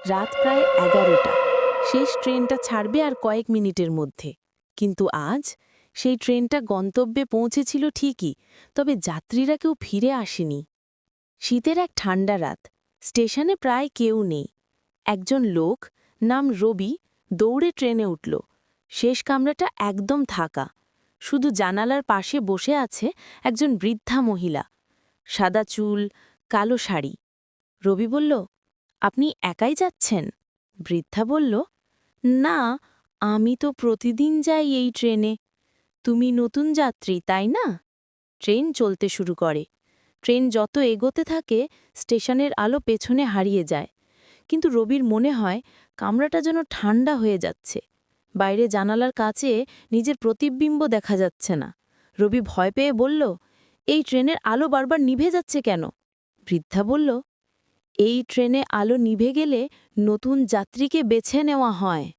রাত প্রায় 11টা। শেষ ট্রেনটা ছাড়বে আর কয়েক মিনিটের মধ্যে। কিন্তু আজ সেই ট্রেনটা গন্তব্যে পৌঁছেছিল ঠিকই, তবে যাত্রীরা কেউ ফিরে আসেনি। শীতের এক ঠান্ডা রাত, স্টেশনে প্রায় কেউ নেই। একজন লোক, নাম রবি, দৌড়ে ট্রেনে উঠল। শেষ কামরাটা একদম ফাঁকা। শুধু জানালার পাশে বসে আছে একজন বৃদ্ধা মহিলা, সাদা চুল, কালো শাড়ি। রবি বলল, আপনি একাই যাচ্ছেন? বৃদ্ধা বলল, না, আমি তো প্রতিদিন যাই এই ট্রেনে। তুমি নতুন যাত্রী, তাই না? ট্রেন চলতে শুরু করে। ট্রেন যত এগোতে থাকে স্টেশনের আলো পেছনে হারিয়ে যায়। কিন্তু রবির মনে হয় কামরাটা যেন ঠান্ডা হয়ে যাচ্ছে। বাইরে জানালার কাছে নিজের প্রতিবিম্ব দেখা যাচ্ছে না। রবি ভয় পেয়ে বলল, এই ট্রেনের আলো বারবার নিভে যাচ্ছে কেন? বৃদ্ধা বলল, এই ট্রেনে আলো নিভে গেলে নতুন যাত্রীকে বেছে নেওয়া হয়।